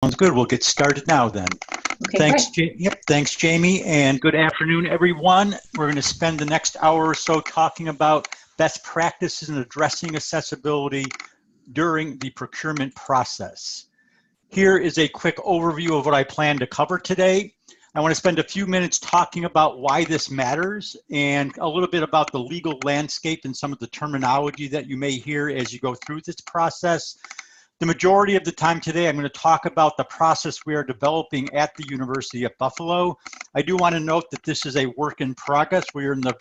Sounds good. We'll get started now then. Okay, Thanks, great. thanks, Jamie, and good afternoon, everyone. We're going to spend the next hour or so talking about best practices in addressing accessibility during the procurement process. Here is a quick overview of what I plan to cover today. I want to spend a few minutes talking about why this matters and a little bit about the legal landscape and some of the terminology that you may hear as you go through this process. The majority of the time today, I'm going to talk about the process we are developing at the University of Buffalo. I do want to note that this is a work in progress. We are in the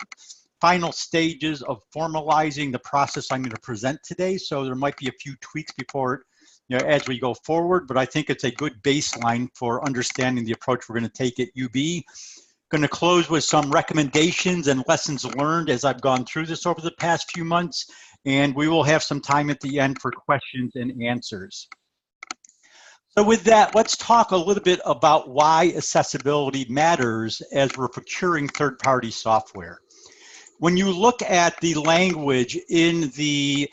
final stages of formalizing the process I'm going to present today, so there might be a few tweaks before, as we go forward, but I think it's a good baseline for understanding the approach we're going to take at UB. Going to close with some recommendations and lessons learned as I've gone through this over the past few months, and we will have some time at the end for questions and answers. So with that, let's talk a little bit about why accessibility matters as we're procuring third-party software. When you look at the language in the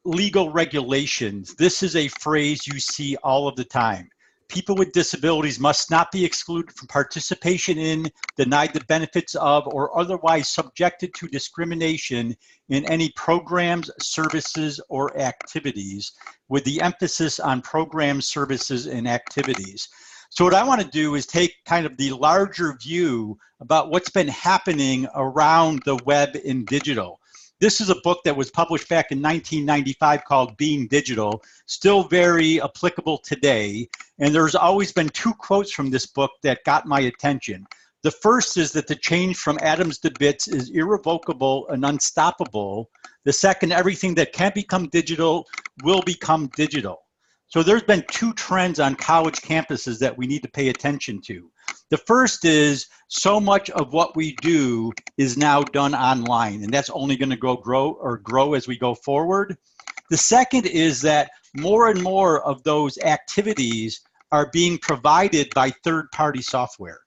legal regulations, this is a phrase you see all of the time. People with disabilities must not be excluded from participation in, denied the benefits of, or otherwise subjected to discrimination in any programs, services, or activities, with the emphasis on programs, services, and activities. So what I want to do is take kind of the larger view about what's been happening around the web and digital. This is a book that was published back in 1995 called Being Digital, still very applicable today. And there's always been two quotes from this book that got my attention. The first is that the change from atoms to bits is irrevocable and unstoppable. The second, everything that can become digital will become digital. So there's been two trends on college campuses that we need to pay attention to. The first is so much of what we do is now done online, and that's only going to grow as we go forward. The second is that more and more of those activities are being provided by third-party software.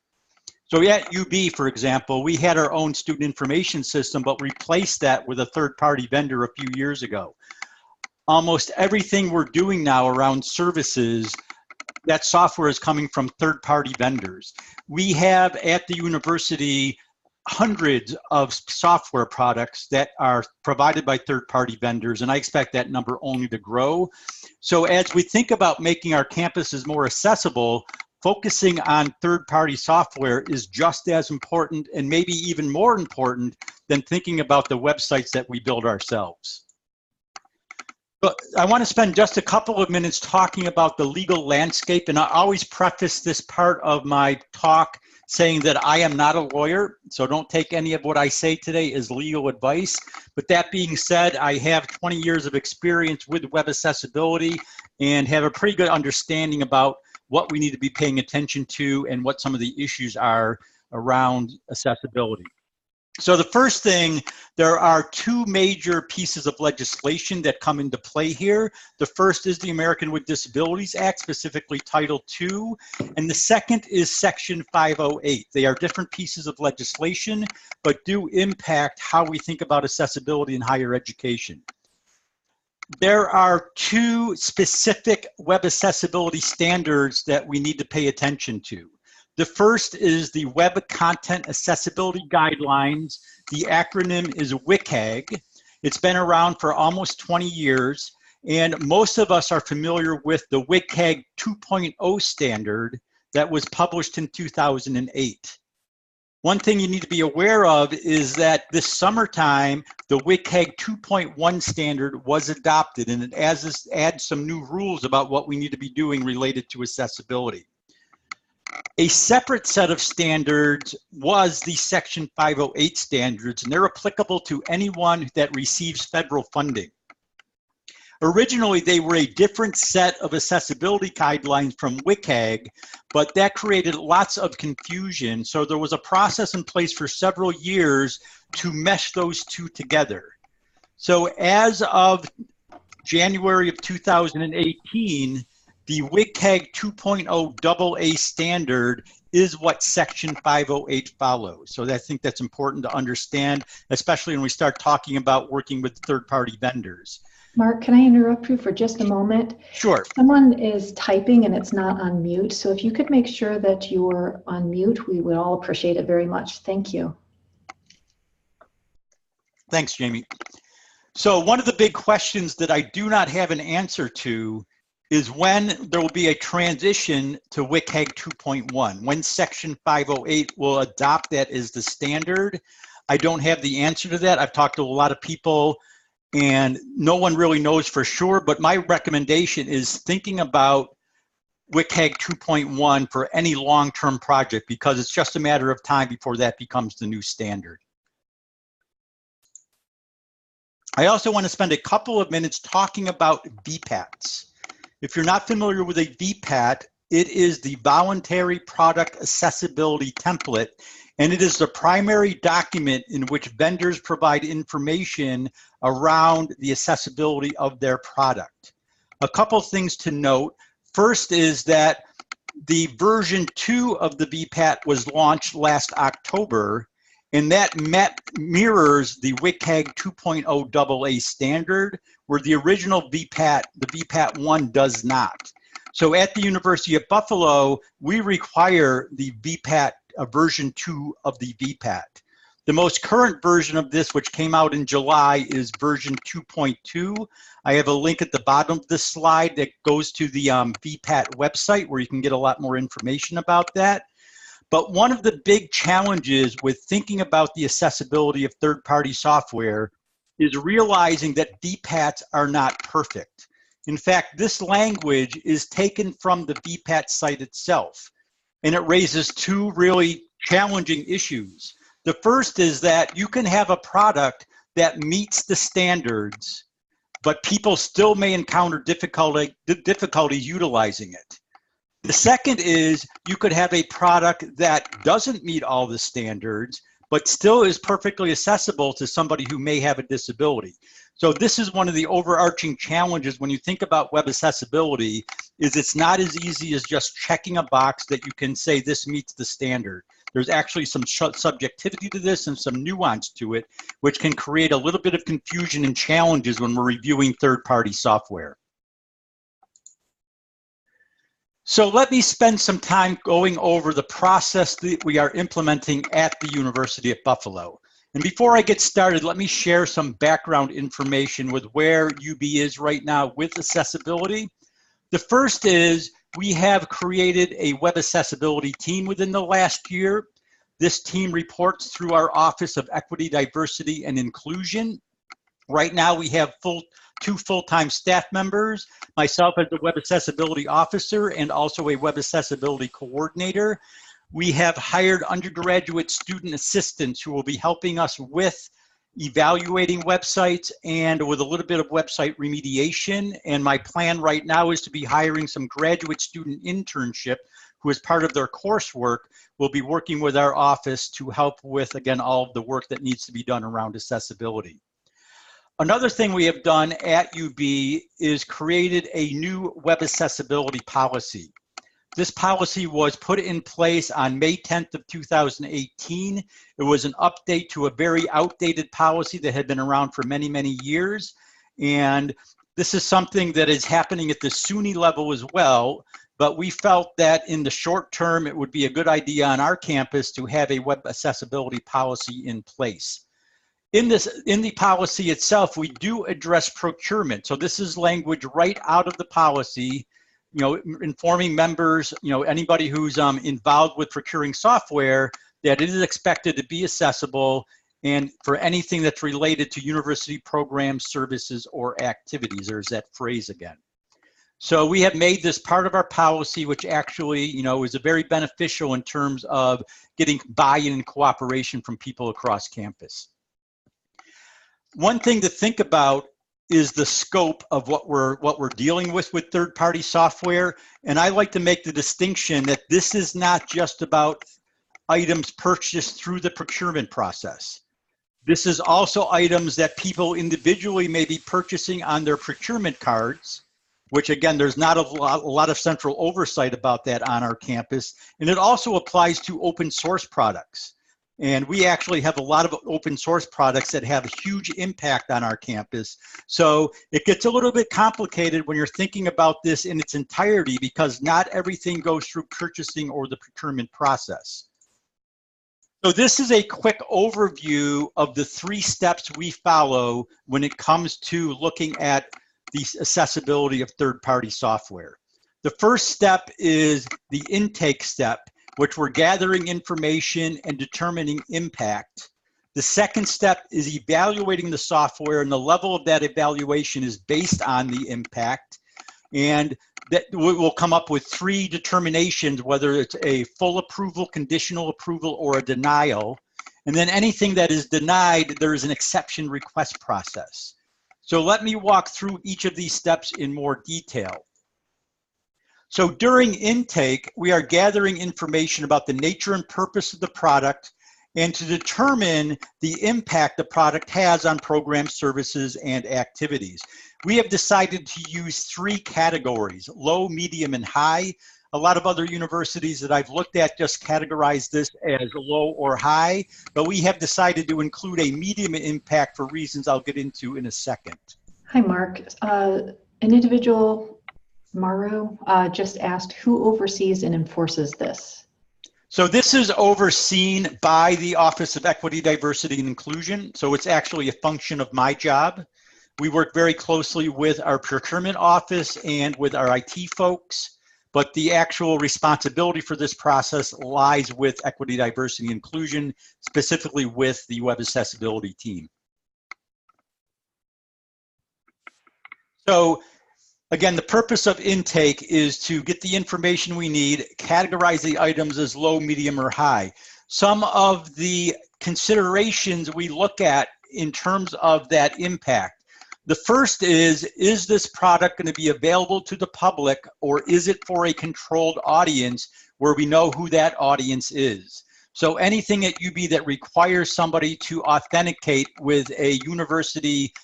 So at UB, for example, we had our own student information system, but replaced that with a third-party vendor a few years ago. Almost everything we're doing now around services, that software is coming from third-party vendors. We have at the university hundreds of software products that are provided by third-party vendors, and I expect that number only to grow. So as we think about making our campuses more accessible, focusing on third-party software is just as important and maybe even more important than thinking about the websites that we build ourselves. But I want to spend just a couple of minutes talking about the legal landscape, and I always preface this part of my talk saying that I am not a lawyer, so don't take any of what I say today as legal advice. But that being said, I have 20 years of experience with web accessibility and have a pretty good understanding about what we need to be paying attention to and what some of the issues are around accessibility. So the first thing, there are two major pieces of legislation that come into play here. The first is the American with Disabilities Act, specifically Title II, and the second is Section 508. They are different pieces of legislation, but do impact how we think about accessibility in higher education. There are two specific web accessibility standards that we need to pay attention to. The first is the Web Content Accessibility Guidelines. The acronym is WCAG. It's been around for almost 20 years, and most of us are familiar with the WCAG 2.0 standard that was published in 2008. One thing you need to be aware of is that this summertime, the WCAG 2.1 standard was adopted, and it adds some new rules about what we need to be doing related to accessibility. A separate set of standards was the Section 508 standards, and they're applicable to anyone that receives federal funding. Originally, they were a different set of accessibility guidelines from WCAG, but that created lots of confusion. So there was a process in place for several years to mesh those two together. So as of January of 2018, the WCAG 2.0 AA standard is what Section 508 follows. So I think that's important to understand, especially when we start talking about working with third-party vendors. Mark, can I interrupt you for just a moment? Sure. Someone is typing and it's not on mute, so if you could make sure that you're on mute, we would all appreciate it very much. Thank you. Thanks, Jamie. So one of the big questions that I do not have an answer to is when there will be a transition to WCAG 2.1, when Section 508 will adopt that as the standard. I don't have the answer to that. I've talked to a lot of people and no one really knows for sure, but my recommendation is thinking about WCAG 2.1 for any long-term project, because it's just a matter of time before that becomes the new standard. I also want to spend a couple of minutes talking about VPATs. If you're not familiar with a VPAT, it is the Voluntary Product Accessibility Template, and it is the primary document in which vendors provide information around the accessibility of their product. A couple things to note. First is that the version 2 of the VPAT was launched last October, and that mirrors the WCAG 2.0 AA standard, where the original VPAT, the VPAT 1, does not. So at the University of Buffalo, we require the VPAT, version 2 of the VPAT. The most current version of this, which came out in July, is version 2.2. I have a link at the bottom of this slide that goes to the VPAT website where you can get a lot more information about that. But one of the big challenges with thinking about the accessibility of third-party software is realizing that VPATs are not perfect. In fact, this language is taken from the VPAT site itself, and it raises two really challenging issues. The first is that you can have a product that meets the standards, but people still may encounter difficulty utilizing it. The second is you could have a product that doesn't meet all the standards, but still is perfectly accessible to somebody who may have a disability. So this is one of the overarching challenges when you think about web accessibility, is it's not as easy as just checking a box that you can say this meets the standard. There's actually some subjectivity to this and some nuance to it, which can create a little bit of confusion and challenges when we're reviewing third-party software. So let me spend some time going over the process that we are implementing at the University of Buffalo. And before I get started, let me share some background information with where UB is right now with accessibility. The first is we have created a web accessibility team within the last year. This team reports through our Office of Equity, Diversity, and Inclusion. Right now we have two full-time staff members, myself as the Web Accessibility Officer and also a Web Accessibility Coordinator. We have hired undergraduate student assistants who will be helping us with evaluating websites and with a little bit of website remediation. And my plan right now is to be hiring some graduate student internship who, as part of their coursework, will be working with our office to help with, again, all of the work that needs to be done around accessibility. Another thing we have done at UB is created a new web accessibility policy. This policy was put in place on May 10th of 2018. It was an update to a very outdated policy that had been around for many, many years. And this is something that is happening at the SUNY level as well. But we felt that in the short term, it would be a good idea on our campus to have a web accessibility policy in place. In the policy itself, we do address procurement. So this is language right out of the policy, you know, informing members, you know, anybody who's involved with procuring software, that it is expected to be accessible and for anything that's related to university programs, services, or activities. There's that phrase again. So we have made this part of our policy, which actually, you know, is a very beneficial in terms of getting buy-in and cooperation from people across campus. One thing to think about is the scope of what we're dealing with third-party software. And I like to make the distinction that this is not just about items purchased through the procurement process. This is also items that people individually may be purchasing on their procurement cards, which again, there's not a lot of central oversight about that on our campus. And it also applies to open source products. And we actually have a lot of open source products that have a huge impact on our campus. So it gets a little bit complicated when you're thinking about this in its entirety, because not everything goes through purchasing or the procurement process. So this is a quick overview of the 3 steps we follow when it comes to looking at the accessibility of third-party software. The first step is the intake step, which we're gathering information and determining impact. The second step is evaluating the software, and the level of that evaluation is based on the impact. And that we'll come up with 3 determinations, whether it's a full approval, conditional approval, or a denial. And then anything that is denied, there is an exception request process. So let me walk through each of these steps in more detail. So during intake, we are gathering information about the nature and purpose of the product and to determine the impact the product has on programs, services, and activities. We have decided to use 3 categories: low, medium, and high. A lot of other universities that I've looked at just categorize this as low or high, but we have decided to include a medium impact for reasons I'll get into in a second. Hi, Mark. An individual, Maru, just asked who oversees and enforces this. So this is overseen by the Office of Equity, Diversity, and Inclusion. So it's actually a function of my job. We work very closely with our procurement office and with our IT folks, but the actual responsibility for this process lies with Equity, Diversity, and Inclusion, specifically with the Web Accessibility team. So again, the purpose of intake is to get the information we need, categorize the items as low, medium, or high. Some of the considerations we look at in terms of that impact. The first is this product going to be available to the public, or is it for a controlled audience where we know who that audience is? So anything at UB that requires somebody to authenticate with a university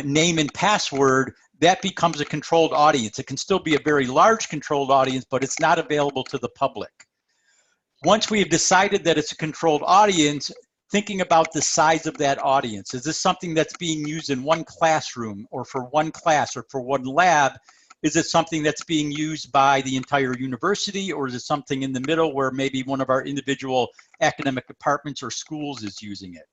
name and password, that becomes a controlled audience. It can still be a very large controlled audience, but it's not available to the public. Once we have decided that it's a controlled audience, thinking about the size of that audience. Is this something that's being used in one classroom or for one class or for one lab? Is it something that's being used by the entire university, or is it something in the middle where maybe one of our individual academic departments or schools is using it?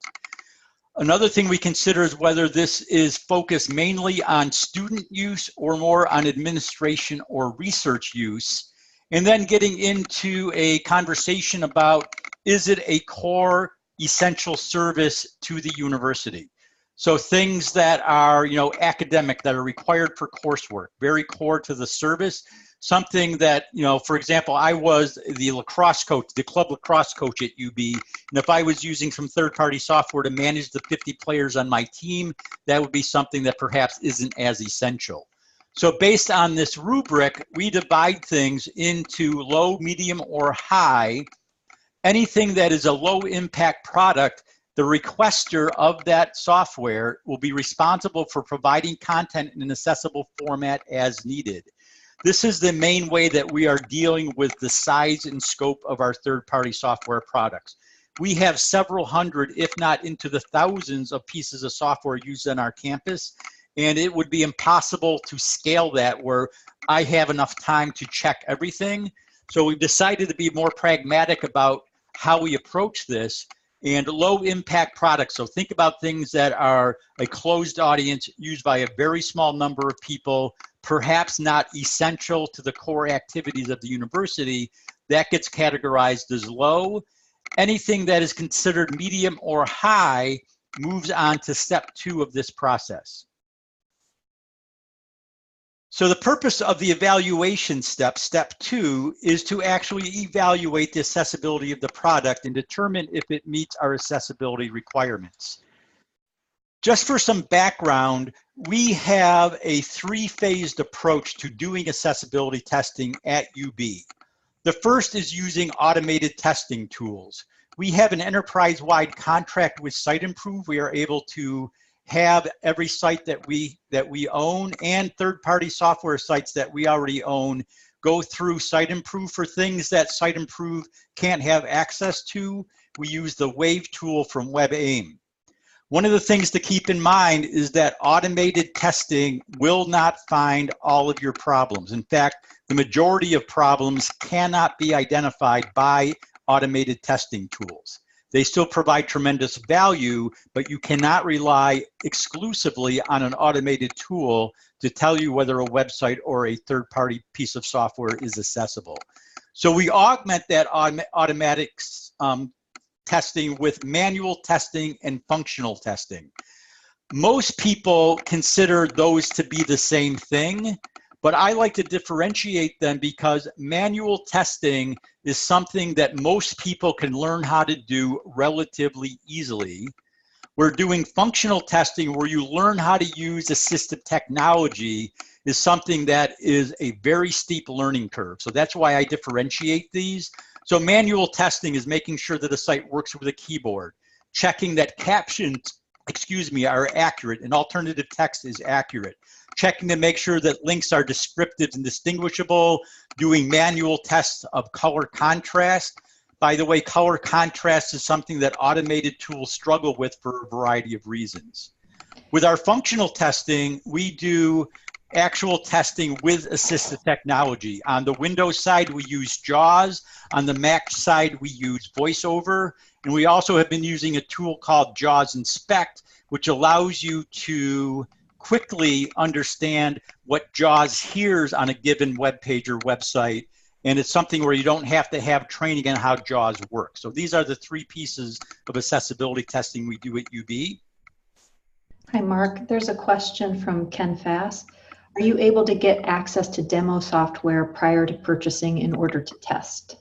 Another thing we consider is whether this is focused mainly on student use or more on administration or research use. And then getting into a conversation about, is it a core essential service to the university? So things that are, academic, that are required for coursework, very core to the service. Something that, for example, I was the lacrosse coach, the club lacrosse coach at UB, and if I was using some third-party software to manage the 50 players on my team, that would be something that perhaps isn't as essential. So based on this rubric, we divide things into low, medium, or high. Anything that is a low-impact product, the requester of that software will be responsible for providing content in an accessible format as needed. This is the main way that we are dealing with the size and scope of our third-party software products. We have several hundred, if not into the thousands, of pieces of software used on our campus, and it would be impossible to scale that where I have enough time to check everything. So we've decided to be more pragmatic about how we approach this. And low impact products, so think about things that are a closed audience used by a very small number of people, perhaps not essential to the core activities of the university, that gets categorized as low. Anything that is considered medium or high moves on to step 2 of this process. So the purpose of the evaluation step, step 2, is to actually evaluate the accessibility of the product and determine if it meets our accessibility requirements. Just for some background, we have a 3-phased approach to doing accessibility testing at UB. The first is using automated testing tools. We have an enterprise-wide contract with SiteImprove. We are able to have every site that we own and third-party software sites that we already own go through SiteImprove for things that SiteImprove can't have access to. We use the Wave tool from WebAIM. One of the things to keep in mind is that automated testing will not find all of your problems. In fact, the majority of problems cannot be identified by automated testing tools. They still provide tremendous value, but you cannot rely exclusively on an automated tool to tell you whether a website or a third-party piece of software is accessible. So we augment that automatic testing with manual testing and functional testing. Most people consider those to be the same thing, but I like to differentiate them because manual testing is something that most people can learn how to do relatively easily. We're doing functional testing where you learn how to use assistive technology is something that is a very steep learning curve. So that's why I differentiate these. So manual testing is making sure that a site works with a keyboard, checking that captions, are accurate and alternative text is accurate, checking to make sure that links are descriptive and distinguishable, doing manual tests of color contrast. By the way, color contrast is something that automated tools struggle with for a variety of reasons. With our functional testing, we do actual testing with assistive technology. On the Windows side, we use JAWS. On the Mac side, we use VoiceOver. And we also have been using a tool called JAWS Inspect, which allows you to quickly understand what JAWS hears on a given web page or website. And it's something where you don't have to have training on how JAWS works. So these are the three pieces of accessibility testing we do at UB. Hi, Mark. There's a question from Ken Fass. Are you able to get access to demo software prior to purchasing in order to test?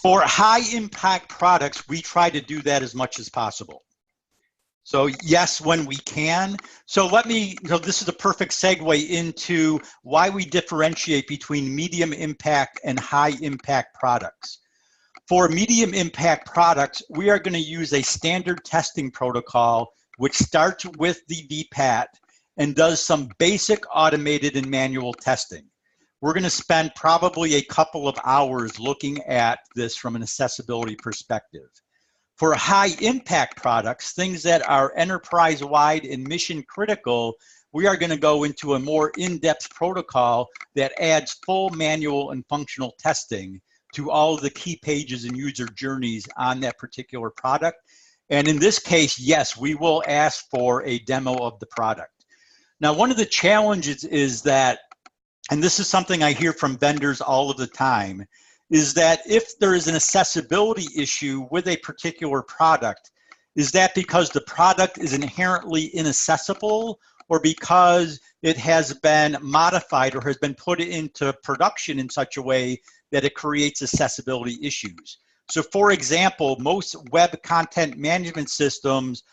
For high impact products, we try to do that as much as possible. So yes, when we can. So this is a perfect segue into why we differentiate between medium impact and high impact products. For medium impact products, we are going to use a standard testing protocol, which starts with the VPAT and does some basic automated and manual testing. We're going to spend probably a couple of hours looking at this from an accessibility perspective. For high impact products, things that are enterprise-wide and mission critical, we are going to go into a more in-depth protocol that adds full manual and functional testing to all of the key pages and user journeys on that particular product. And in this case, yes, we will ask for a demo of the product. Now, one of the challenges is that, and this is something I hear from vendors all of the time, is that if there is an accessibility issue with a particular product, is that because the product is inherently inaccessible or because it has been modified or has been put into production in such a way that it creates accessibility issues? So for example, most web content management systems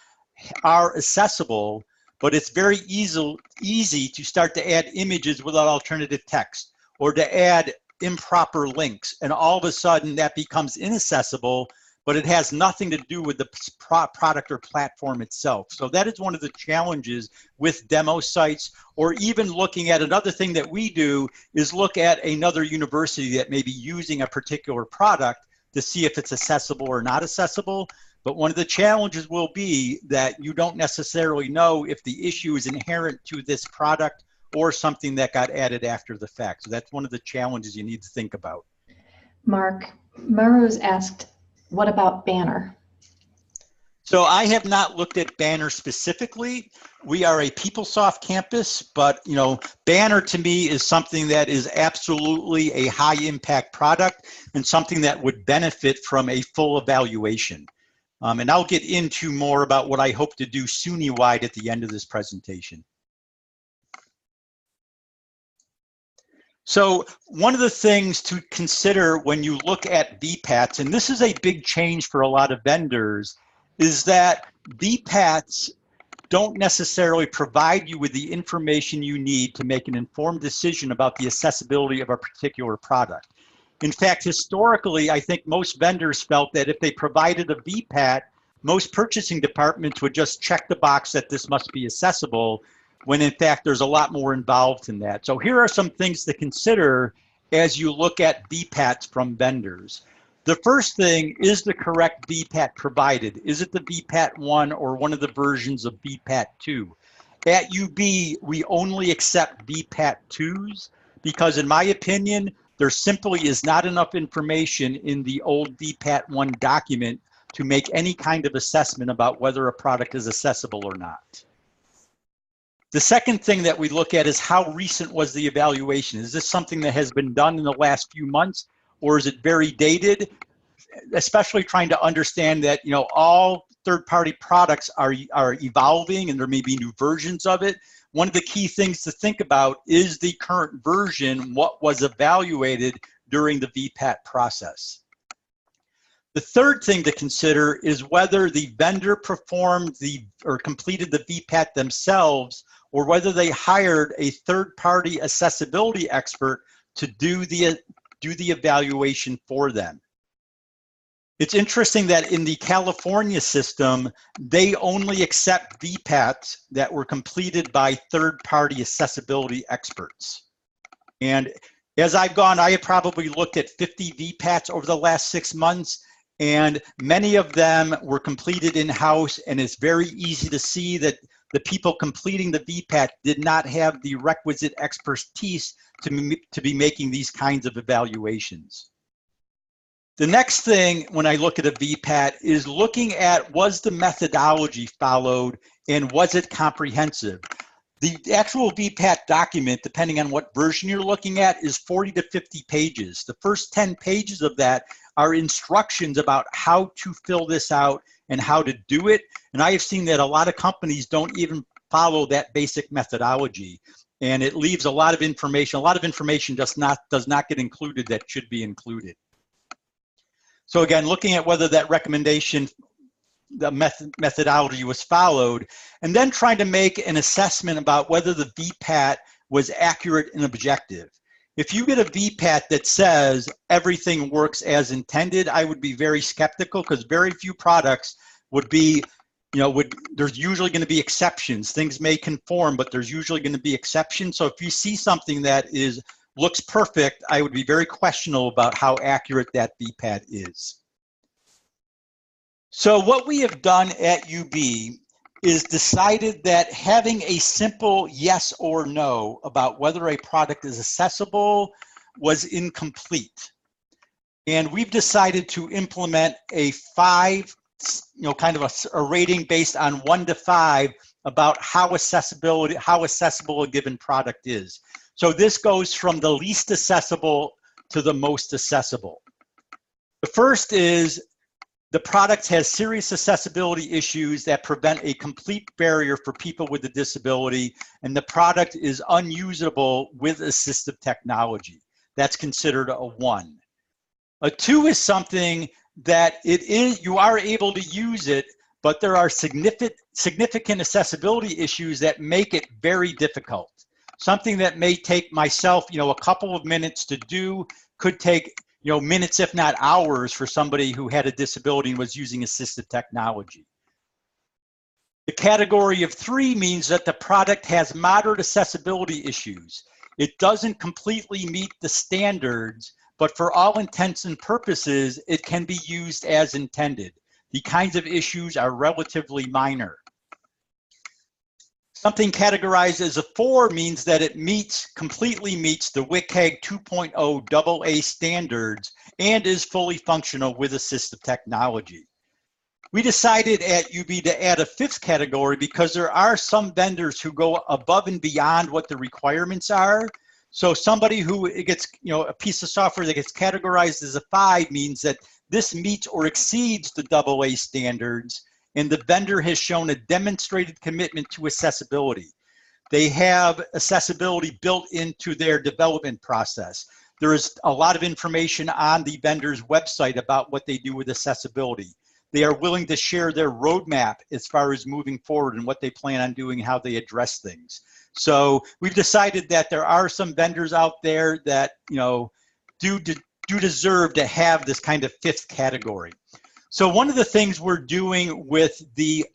are accessible, but it's very easy to start to add images without alternative text or to add improper links. And all of a sudden that becomes inaccessible, but it has nothing to do with the product or platform itself. So that is one of the challenges with demo sites, or even looking at another thing that we do is look at another university that may be using a particular product to see if it's accessible or not accessible. But one of the challenges will be that you don't necessarily know if the issue is inherent to this product or something that got added after the fact. So that's one of the challenges you need to think about. Mark, Maru's asked, what about Banner? So I have not looked at Banner specifically. We are a PeopleSoft campus, but Banner to me is something that is absolutely a high impact product and something that would benefit from a full evaluation. And I'll get into more about what I hope to do SUNY-wide at the end of this presentation. So one of the things to consider when you look at VPATs, and this is a big change for a lot of vendors, is that VPATs don't necessarily provide you with the information you need to make an informed decision about the accessibility of a particular product. In fact, historically, I think most vendors felt that if they provided a VPAT, most purchasing departments would just check the box that this must be accessible, when in fact there's a lot more involved in that. So here are some things to consider as you look at VPATs from vendors. The first thing is the correct VPAT provided. Is it the VPAT 1 or one of the versions of VPAT 2? At UB, we only accept VPAT 2s because in my opinion, there simply is not enough information in the old VPAT 1 document to make any kind of assessment about whether a product is accessible or not. The second thing that we look at is how recent was the evaluation? Is this something that has been done in the last few months, or is it very dated? Especially trying to understand that, you know, all third-party products are evolving and there may be new versions of it. One of the key things to think about is the current version, what was evaluated during the VPAT process. The third thing to consider is whether the vendor performed or completed the VPAT themselves, or whether they hired a third-party accessibility expert to do the evaluation for them. It's interesting that in the California system, they only accept VPATs that were completed by third-party accessibility experts. And as I've gone, I have probably looked at 50 VPATs over the last 6 months, and many of them were completed in-house, and it's very easy to see that the people completing the VPAT did not have the requisite expertise to be making these kinds of evaluations. The next thing when I look at a VPAT is looking at, was the methodology followed and was it comprehensive? The actual VPAT document, depending on what version you're looking at, is 40 to 50 pages. The first 10 pages of that are instructions about how to fill this out and how to do it. And I have seen that a lot of companies don't even follow that basic methodology. And it leaves a lot of information. A lot of information does not get included that should be included. So again, looking at whether that recommendation, the methodology was followed, and then trying to make an assessment about whether the VPAT was accurate and objective. If you get a VPAT that says everything works as intended, I would be very skeptical, because very few products would be, you know, there's usually going to be exceptions. Things may conform, but there's usually going to be exceptions. So if you see something that looks perfect, I would be very questionable about how accurate that VPAT is. So what we have done at UB is decided that having a simple yes or no about whether a product is accessible was incomplete. And we've decided to implement a 5, kind of a rating based on 1 to 5 about how accessible a given product is. So this goes from the least accessible to the most accessible. The first is the product has serious accessibility issues that prevent a complete barrier for people with a disability, and the product is unusable with assistive technology. That's considered a 1. A 2 is something that you are able to use it, but there are significant accessibility issues that make it very difficult. Something that may take myself, a couple of minutes to do could take, minutes, if not hours, for somebody who had a disability and was using assistive technology. The category of 3 means that the product has moderate accessibility issues. It doesn't completely meet the standards, but for all intents and purposes, it can be used as intended. The kinds of issues are relatively minor. Something categorized as a 4 means that it completely meets the WCAG 2.0 AA standards and is fully functional with assistive technology. We decided at UB to add a 5th category because there are some vendors who go above and beyond what the requirements are. So somebody who gets, a piece of software that gets categorized as a 5 means that this meets or exceeds the AA standards, and the vendor has shown a demonstrated commitment to accessibility. They have accessibility built into their development process. There is a lot of information on the vendor's website about what they do with accessibility. They are willing to share their roadmap as far as moving forward and what they plan on doing, how they address things. So we've decided that there are some vendors out there that do deserve to have this kind of 5th category. So one of the things we're doing with the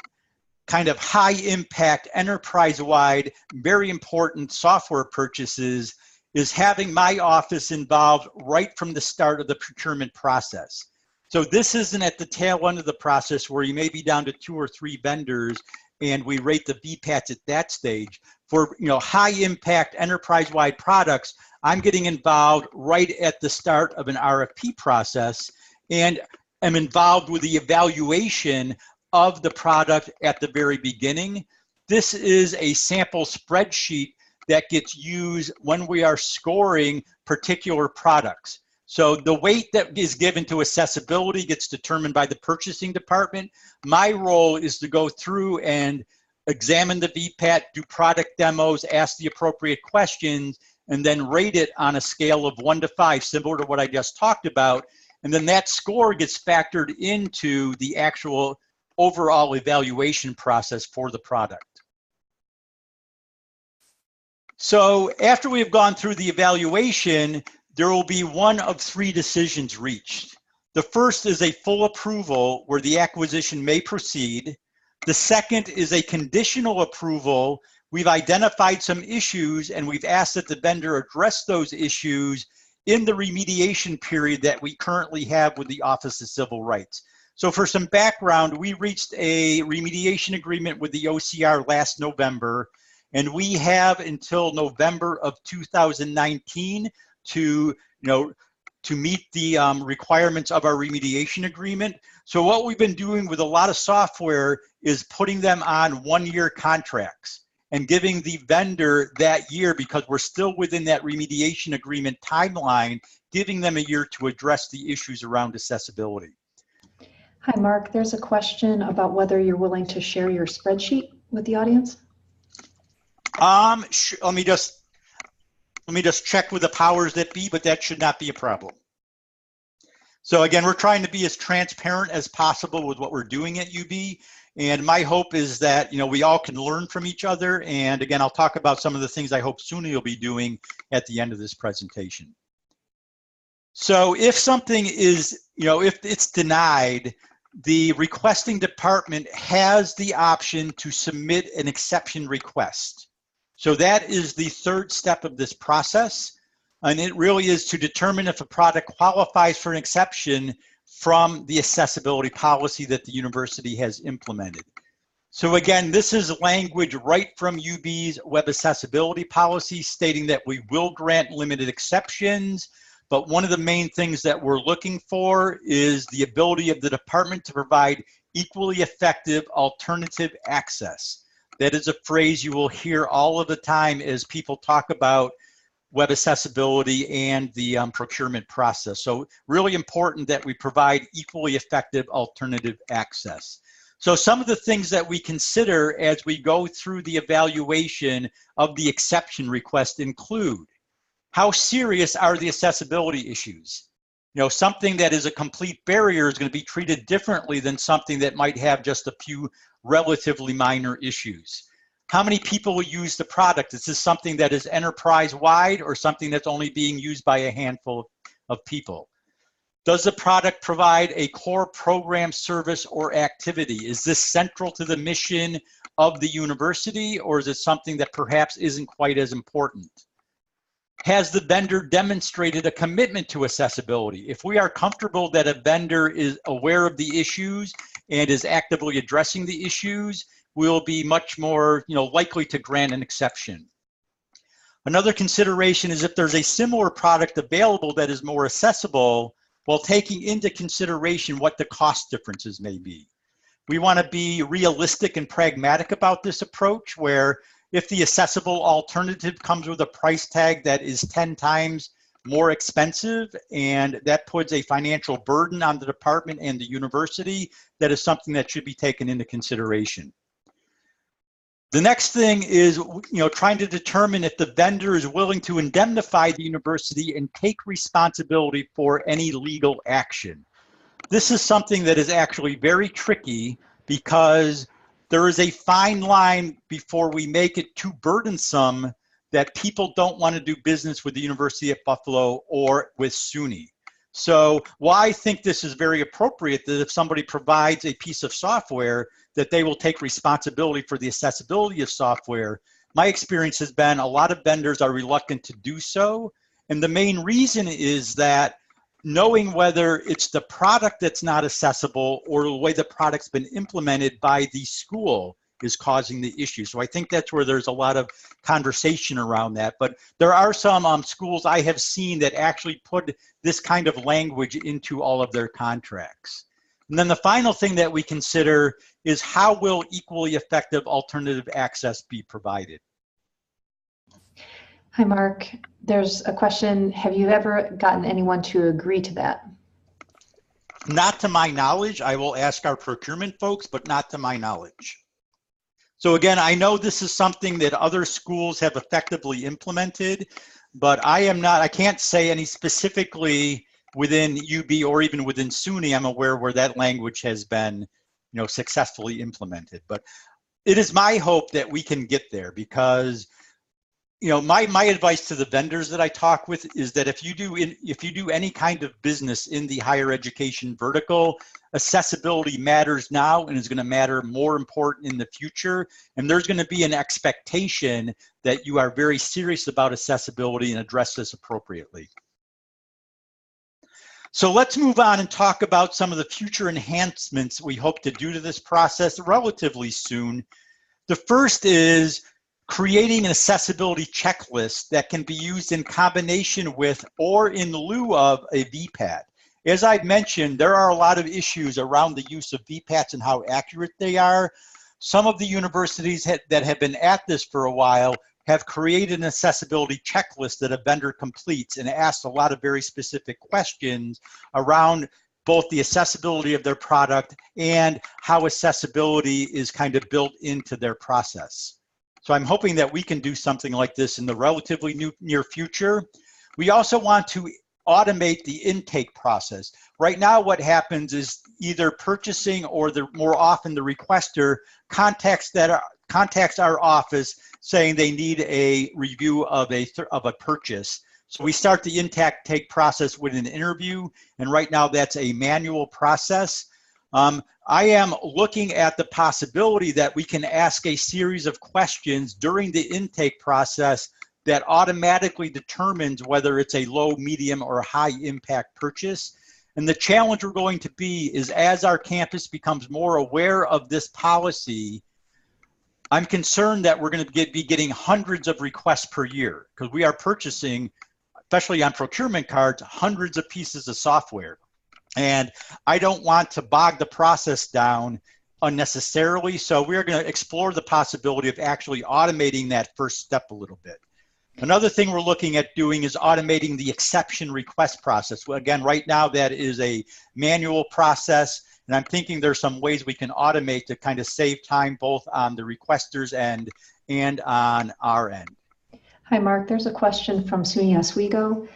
kind of high impact, enterprise-wide, very important software purchases is having my office involved right from the start of the procurement process. So this isn't at the tail end of the process where you may be down to 2 or 3 vendors and we rate the VPATs at that stage. For high impact enterprise-wide products, I'm getting involved right at the start of an RFP process and am involved with the evaluation of the product at the very beginning. This is a sample spreadsheet that gets used when we are scoring particular products. So the weight that is given to accessibility gets determined by the purchasing department. My role is to go through and examine the VPAT, do product demos, ask the appropriate questions, and then rate it on a scale of 1 to 5, similar to what I just talked about. And then that score gets factored into the actual overall evaluation process for the product. So after we've gone through the evaluation, there will be one of 3 decisions reached. The first is a full approval where the acquisition may proceed. The second is a conditional approval. We've identified some issues and we've asked that the vendor address those issues in the remediation period that we currently have with the Office of Civil Rights. So for some background, we reached a remediation agreement with the OCR last November, and we have until November of 2019 to meet the requirements of our remediation agreement. So what we've been doing with a lot of software is putting them on 1-year contracts and giving the vendor that year, because we're still within that remediation agreement timeline, giving them a year to address the issues around accessibility. Hi, Mark. There's a question about whether you're willing to share your spreadsheet with the audience. Let me just check with the powers that be, but that should not be a problem. So again, we're trying to be as transparent as possible with what we're doing at UB. And my hope is that, we all can learn from each other. And again, I'll talk about some of the things I hope SUNY will be doing at the end of this presentation. So if something is, if it's denied, the requesting department has the option to submit an exception request. So that is the 3rd step of this process. And it really is to determine if a product qualifies for an exception from the accessibility policy that the university has implemented. So again, this is language right from UB's web accessibility policy stating that we will grant limited exceptions, but one of the main things that we're looking for is the ability of the department to provide equally effective alternative access. That is a phrase you will hear all of the time as people talk about web accessibility and the procurement process. So really important that we provide equally effective alternative access. So some of the things that we consider as we go through the evaluation of the exception request include: how serious are the accessibility issues? Something that is a complete barrier is going to be treated differently than something that might have just a few relatively minor issues. How many people will use the product? Is this something that is enterprise-wide or something that's only being used by a handful of people? Does the product provide a core program, service, or activity? Is this central to the mission of the university, or is it something that perhaps isn't quite as important? Has the vendor demonstrated a commitment to accessibility? If we are comfortable that a vendor is aware of the issues and is actively addressing the issues, we'll be much more likely to grant an exception. Another consideration is if there's a similar product available that is more accessible, while taking into consideration what the cost differences may be. We want to be realistic and pragmatic about this approach, where if the accessible alternative comes with a price tag that is 10 times more expensive and that puts a financial burden on the department and the university, that is something that should be taken into consideration. The next thing is, trying to determine if the vendor is willing to indemnify the university and take responsibility for any legal action. This is something that is actually very tricky because there is a fine line before we make it too burdensome that people don't want to do business with the University of Buffalo or with SUNY. So while I think this is very appropriate that if somebody provides a piece of software that they will take responsibility for the accessibility of software, my experience has been a lot of vendors are reluctant to do so. And the main reason is that knowing whether it's the product that's not accessible or the way the product's been implemented by the school is causing the issue. So I think that's where there's a lot of conversation around that. But there are some schools I have seen that actually put this kind of language into all of their contracts. And then the final thing that we consider is how will equally effective alternative access be provided? Hi, Mark. There's a question. Have you ever gotten anyone to agree to that? Not to my knowledge. I will ask our procurement folks, but not to my knowledge. So again, I know this is something that other schools have effectively implemented, but I can't say any specifically within UB or even within SUNY, I'm aware where that language has been, successfully implemented. But it is my hope that we can get there because, my advice to the vendors that I talk with is that if you do any kind of business in the higher education vertical, accessibility matters now and is going to matter more important in the future. And there's going to be an expectation that you are very serious about accessibility and address this appropriately. So let's move on and talk about some of the future enhancements we hope to do to this process relatively soon. The first is creating an accessibility checklist that can be used in combination with or in lieu of a VPAT. As I've mentioned, there are a lot of issues around the use of VPATs and how accurate they are. Some of the universities that have been at this for a while have created an accessibility checklist that a vendor completes and asks a lot of very specific questions around both the accessibility of their product and how accessibility is kind of built into their process. So I'm hoping that we can do something like this in the relatively near future. We also want to automate the intake process. Right now, what happens is either purchasing or more often the requester contacts our office saying they need a review of a purchase. So we start the intake process with an interview, and right now that's a manual process. I am looking at the possibility that we can ask a series of questions during the intake process that automatically determines whether it's a low, medium, or high impact purchase. And the challenge we're going to be is as our campus becomes more aware of this policy, I'm concerned that we're going to be getting hundreds of requests per year because we are purchasing, especially on procurement cards, hundreds of pieces of software. And I don't want to bog the process down unnecessarily. So we're going to explore the possibility of actually automating that first step a little bit. Another thing we're looking at doing is automating the exception request process. Well, again, right now that is a manual process, and I'm thinking there's some ways we can automate to kind of save time both on the requester's end and on our end. Hi, Mark. There's a question from SUNY Oswego.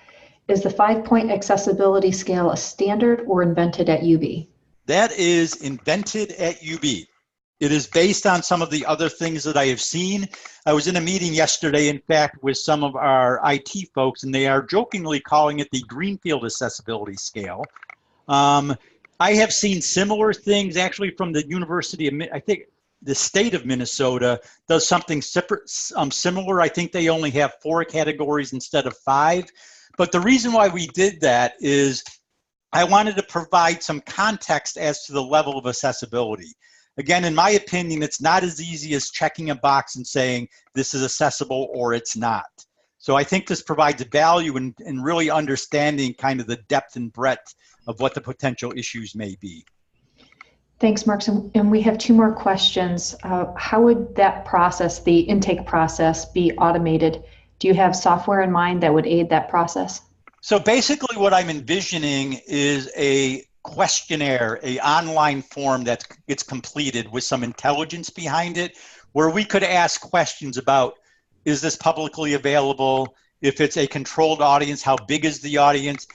Is the 5-point accessibility scale a standard or invented at UB? That is invented at UB. It is based on some of the other things that I have seen. I was in a meeting yesterday, in fact, with some of our IT folks, and they are jokingly calling it the Greenfield Accessibility Scale. I have seen similar things actually from the University of, I think the state of Minnesota does something similar. I think they only have 4 categories instead of 5. But the reason why we did that is I wanted to provide some context as to the level of accessibility. Again, in my opinion, it's not as easy as checking a box and saying this is accessible or it's not. So I think this provides value in really understanding kind of the depth and breadth of what the potential issues may be. Thanks, Mark. And we have 2 more questions. How would that process, the intake process, be automated? Do you have software in mind that would aid that process? So basically what I'm envisioning is a questionnaire, an online form that gets completed with some intelligence behind it, where we could ask questions about, is this publicly available? If it's a controlled audience, how big is the audience?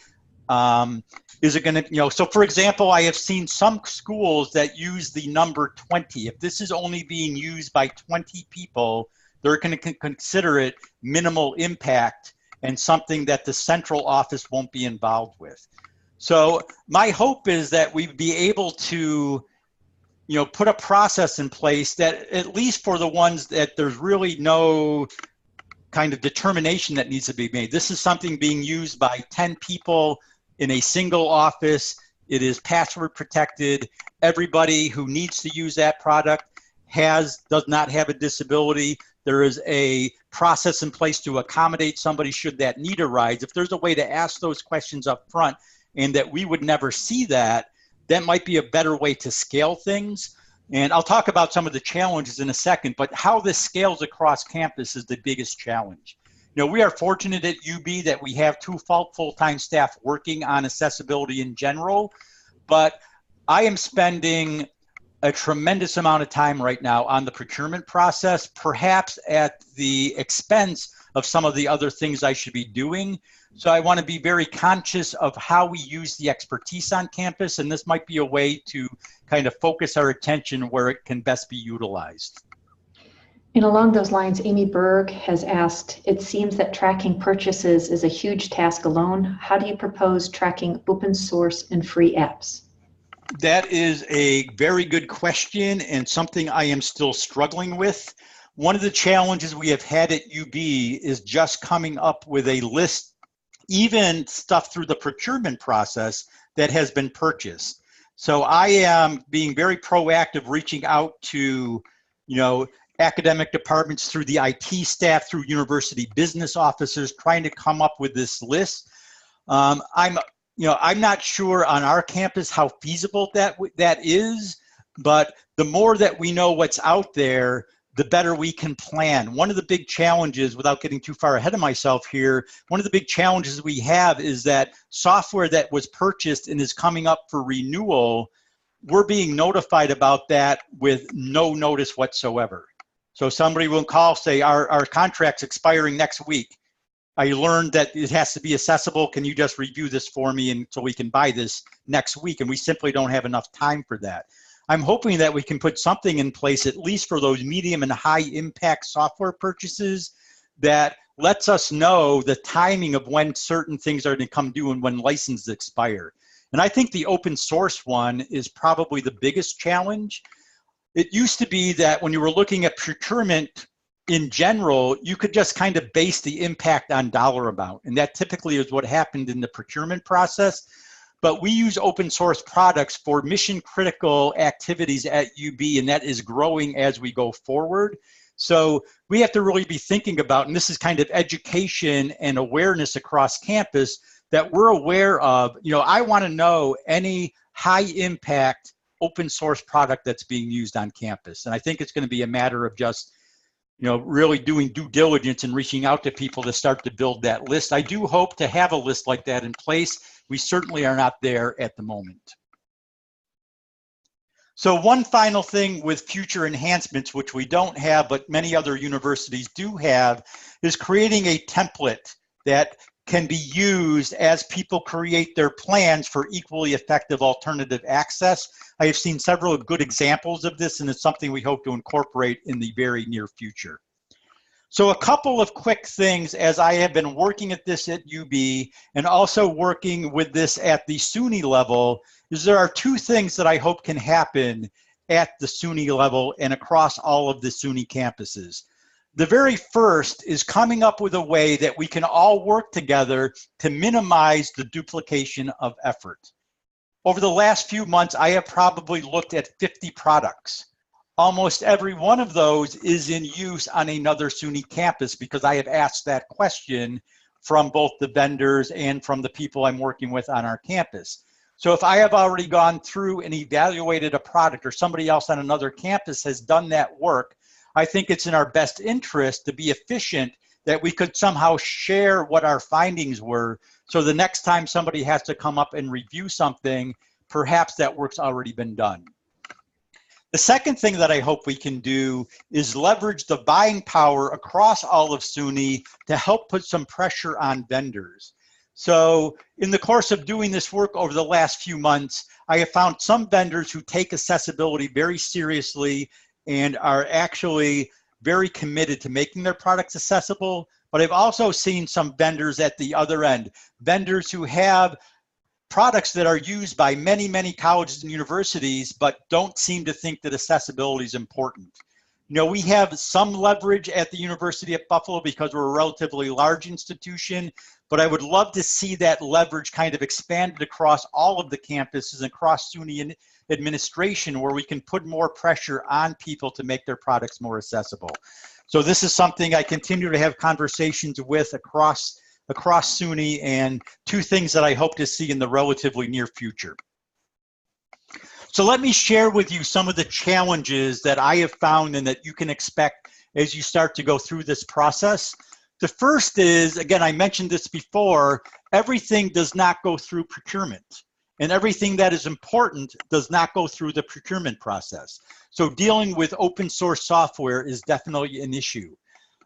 Is it going to, so for example, I have seen some schools that use the number 20. If this is only being used by 20 people, they're going to consider it minimal impact and something that the central office won't be involved with. So my hope is that we'd be able to put a process in place that, at least for the ones that there's really no kind of determination that needs to be made. This is something being used by 10 people in a single office. It is password protected. Everybody who needs to use that product does not have a disability. There is a process in place to accommodate somebody should that need arise. If there's a way to ask those questions up front and that we would never see that, that might be a better way to scale things. And I'll talk about some of the challenges in a second, but how this scales across campus is the biggest challenge. We are fortunate at UB that we have 2 full-time staff working on accessibility in general, but I am spending a tremendous amount of time right now on the procurement process, perhaps at the expense of some of the other things I should be doing. So I want to be very conscious of how we use the expertise on campus, and this might be a way to kind of focus our attention where it can best be utilized. And along those lines, Amy Berg has asked, it seems that tracking purchases is a huge task alone. How do you propose tracking open source and free apps? That is a very good question and something I am still struggling with. One of the challenges we have had at UB is just coming up with a list, even stuff through the procurement process that has been purchased. So I am being very proactive, reaching out to, academic departments, through the IT staff, through university business officers, trying to come up with this list. I'm not sure on our campus how feasible that is, but the more that we know what's out there, the better we can plan. One of the big challenges, without getting too far ahead of myself here, one of the big challenges we have is that software that was purchased and is coming up for renewal, we're being notified about that with no notice whatsoever. So somebody will call, say, our contract's expiring next week. I learned that it has to be accessible. Can you just review this for me and so we can buy this next week? And we simply don't have enough time for that. I'm hoping that we can put something in place, at least for those medium and high impact software purchases, that lets us know the timing of when certain things are going to come due and when licenses expire. And I think the open source one is probably the biggest challenge. It used to be that when you were looking at procurement in general, you could just kind of base the impact on dollar amount. And that typically is what happened in the procurement process. But we use open source products for mission critical activities at UB, and that is growing as we go forward. So we have to really be thinking about, and this is kind of education and awareness across campus, that we're aware of, I want to know any high impact open source product that's being used on campus. And I think it's going to be a matter of just really doing due diligence and reaching out to people to start to build that list. I do hope to have a list like that in place. We certainly are not there at the moment. So one final thing with future enhancements, which we don't have, but many other universities do have, is creating a template that can be used as people create their plans for equally effective alternative access. I have seen several good examples of this, and it's something we hope to incorporate in the very near future. So a couple of quick things as I have been working at this at UB and also working with this at the SUNY level, is there are 2 things that I hope can happen at the SUNY level and across all of the SUNY campuses. The very first is coming up with a way that we can all work together to minimize the duplication of effort. Over the last few months, I have probably looked at 50 products. Almost every one of those is in use on another SUNY campus because I have asked that question from both the vendors and from the people I'm working with on our campus. So if I have already gone through and evaluated a product, or somebody else on another campus has done that work, I think it's in our best interest to be efficient that we could somehow share what our findings were. So the next time somebody has to come up and review something, perhaps that work's already been done. The second thing that I hope we can do is leverage the buying power across all of SUNY to help put some pressure on vendors. So in the course of doing this work over the last few months, I have found some vendors who take accessibility very seriously and are actually very committed to making their products accessible. But I've also seen some vendors at the other end, vendors who have products that are used by many, many colleges and universities, but don't seem to think that accessibility is important. You know, we have some leverage at the University at Buffalo because we're a relatively large institution, but I would love to see that leverage kind of expanded across all of the campuses and across SUNY administration, where we can put more pressure on people to make their products more accessible. So this is something I continue to have conversations with across SUNY, and two things that I hope to see in the relatively near future. So let me share with you some of the challenges that I have found and that you can expect as you start to go through this process. The first is, again, I mentioned this before, everything does not go through procurement, and everything that is important does not go through the procurement process. So dealing with open source software is definitely an issue.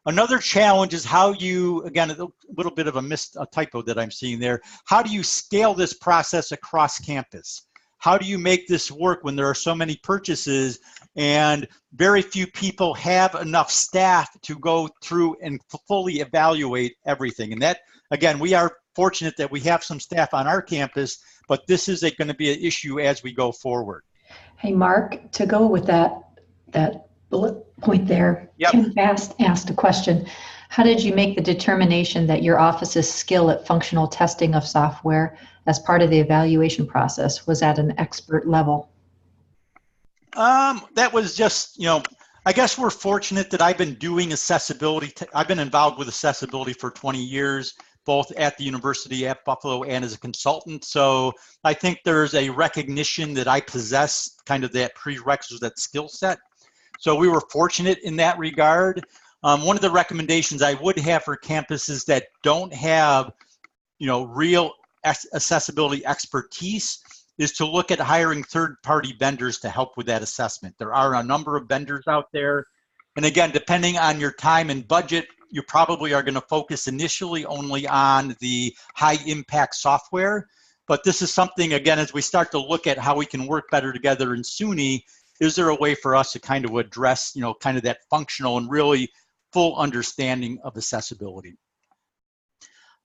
Another challenge is how you, again, a little bit of a typo that I'm seeing there, how do you scale this process across campus? How do you make this work when there are so many purchases and very few people have enough staff to go through and fully evaluate everything? And that, again, we are fortunate that we have some staff on our campus, but this is going to be an issue as we go forward. Hey, Mark, to go with that bullet point there, yep. Ken Fast asked a question. How did you make the determination that your office's skill at functional testing of software as part of the evaluation process was at an expert level? That was just, you know, I guess we're fortunate that I've been doing accessibility. I've been involved with accessibility for 20 years, both at the University at Buffalo and as a consultant. So I think there's a recognition that I possess kind of that prerequisite, that skill set. So we were fortunate in that regard. One of the recommendations I would have for campuses that don't have, you know, real accessibility expertise is to look at hiring third-party vendors to help with that assessment. There are a number of vendors out there. And again, depending on your time and budget, you probably are going to focus initially only on the high-impact software. But this is something, again, as we start to look at how we can work better together in SUNY, is there a way for us to kind of address, you know, kind of that functional and really full understanding of accessibility?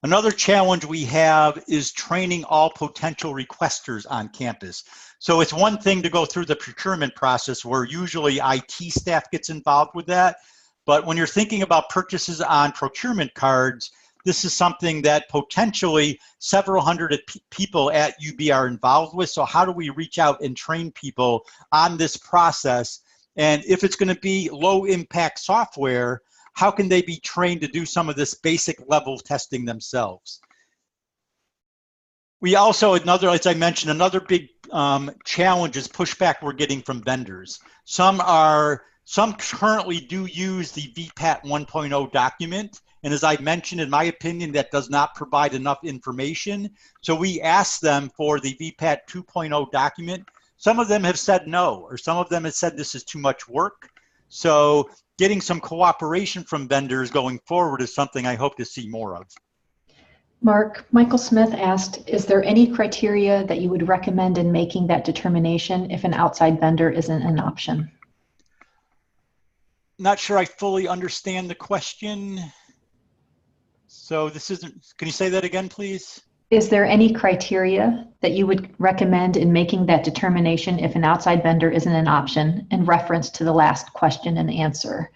Another challenge we have is training all potential requesters on campus. So it's one thing to go through the procurement process where usually IT staff gets involved with that. But when you're thinking about purchases on procurement cards, this is something that potentially several hundred people at UB are involved with. So how do we reach out and train people on this process? And if it's going to be low impact software, how can they be trained to do some of this basic level testing themselves? We also, as I mentioned, another big challenge is pushback we're getting from vendors. Some currently do use the VPAT 1.0 document. And as I mentioned, in my opinion, that does not provide enough information. So we asked them for the VPAT 2.0 document. Some of them have said no, or some of them have said this is too much work. So getting some cooperation from vendors going forward is something I hope to see more of. Mark, Michael Smith asked, is there any criteria that you would recommend in making that determination if an outside vendor isn't an option? Not sure I fully understand the question. So this isn't, can you say that again, please? Is there any criteria that you would recommend in making that determination if an outside vendor isn't an option, in reference to the last question and answer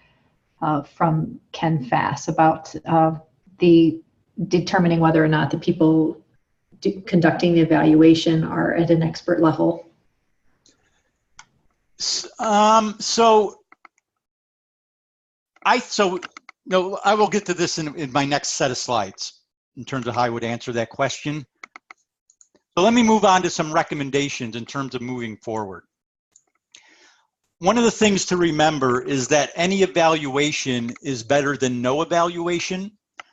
from Ken Fass about the determining whether or not the people conducting the evaluation are at an expert level? No, I will get to this in my next set of slides in terms of how I would answer that question. So let me move on to some recommendations in terms of moving forward. One of the things to remember is that any evaluation is better than no evaluation.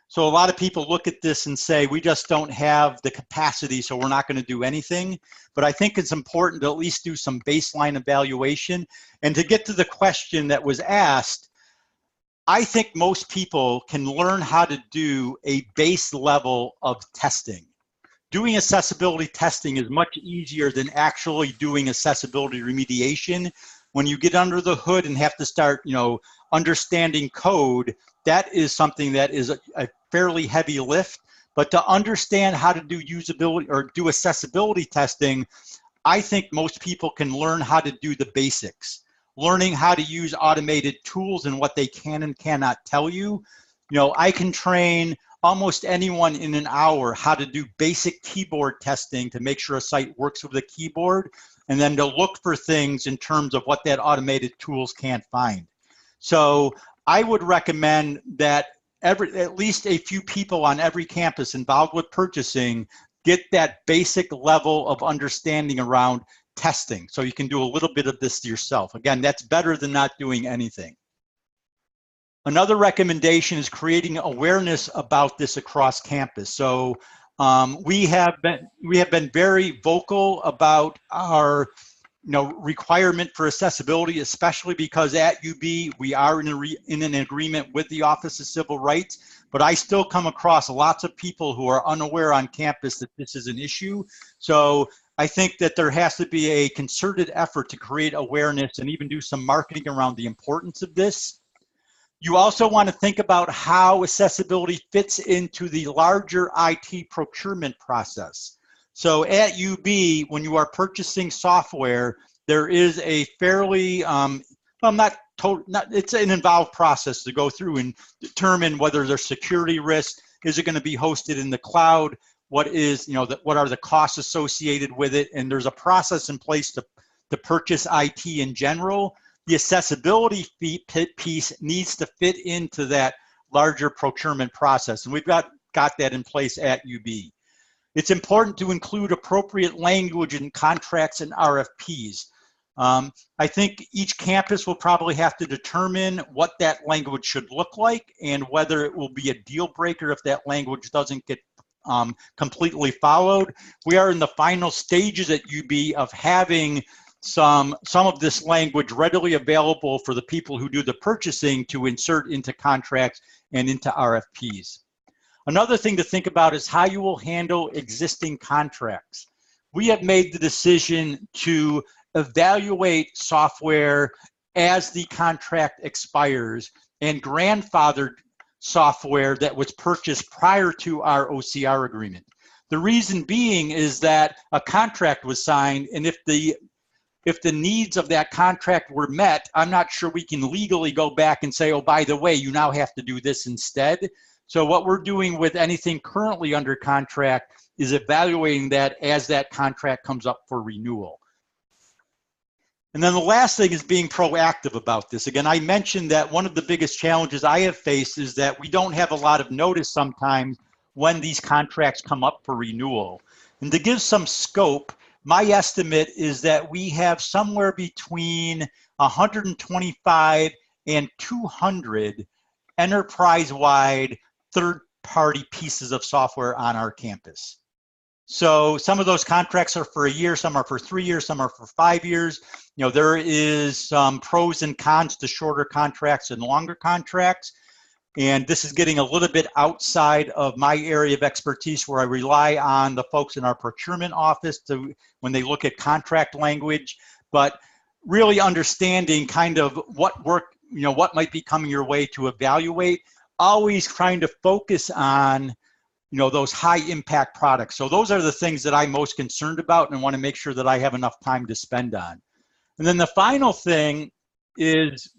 So a lot of people look at this and say, we just don't have the capacity, so we're not going to do anything. But I think it's important to at least do some baseline evaluation. And to get to the question that was asked, I think most people can learn how to do a base level of testing. Doing accessibility testing is much easier than actually doing accessibility remediation. When you get under the hood and have to start, understanding code, that is something that is a fairly heavy lift. But to understand how to do usability or do accessibility testing, I think most people can learn how to do the basics. Learning how to use automated tools and what they can and cannot tell you. You know, I can train almost anyone in an hour how to do basic keyboard testing to make sure a site works with a keyboard, and then to look for things in terms of what that automated tools can't find. So I would recommend that at least a few people on every campus involved with purchasing get that basic level of understanding around testing, so you can do a little bit of this yourself. Again, that's better than not doing anything. Another recommendation is creating awareness about this across campus. So we have been very vocal about our requirement for accessibility, especially because at UB we are in an agreement with the Office of Civil Rights, but I still come across lots of people who are unaware on campus that this is an issue. So I think that there has to be a concerted effort to create awareness and even do some marketing around the importance of this. You also want to think about how accessibility fits into the larger IT procurement process. So at UB, when you are purchasing software, there is a fairly, it's an involved process to go through and determine whether there's security risk. Is it going to be hosted in the cloud? What is, what are the costs associated with it? And there's a process in place to purchase IT in general. The accessibility piece needs to fit into that larger procurement process. And we've got that in place at UB. It's important to include appropriate language in contracts and RFPs. I think each campus will probably have to determine what that language should look like and whether it will be a deal breaker if that language doesn't get completely followed. We are in the final stages at UB of having some of this language readily available for the people who do the purchasing to insert into contracts and into RFPs. Another thing to think about is how you will handle existing contracts. We have made the decision to evaluate software as the contract expires and grandfathered software that was purchased prior to our OCR agreement. The reason being is that a contract was signed, and if the needs of that contract were met, I'm not sure we can legally go back and say, oh, by the way, you now have to do this instead. So what we're doing with anything currently under contract is evaluating that as that contract comes up for renewal. And then the last thing is being proactive about this. Again, I mentioned that one of the biggest challenges I have faced is that we don't have a lot of notice sometimes when these contracts come up for renewal. And to give some scope, my estimate is that we have somewhere between 125 and 200 enterprise-wide third-party pieces of software on our campus. So some of those contracts are for a year, some are for 3 years, some are for 5 years. There is some pros and cons to shorter contracts and longer contracts. And this is getting a little bit outside of my area of expertise, where I rely on the folks in our procurement office to, when they look at contract language, but really understanding kind of what work, what might be coming your way to evaluate, always trying to focus on those high impact products. So those are the things that I'm most concerned about and want to make sure that I have enough time to spend on. And then the final thing is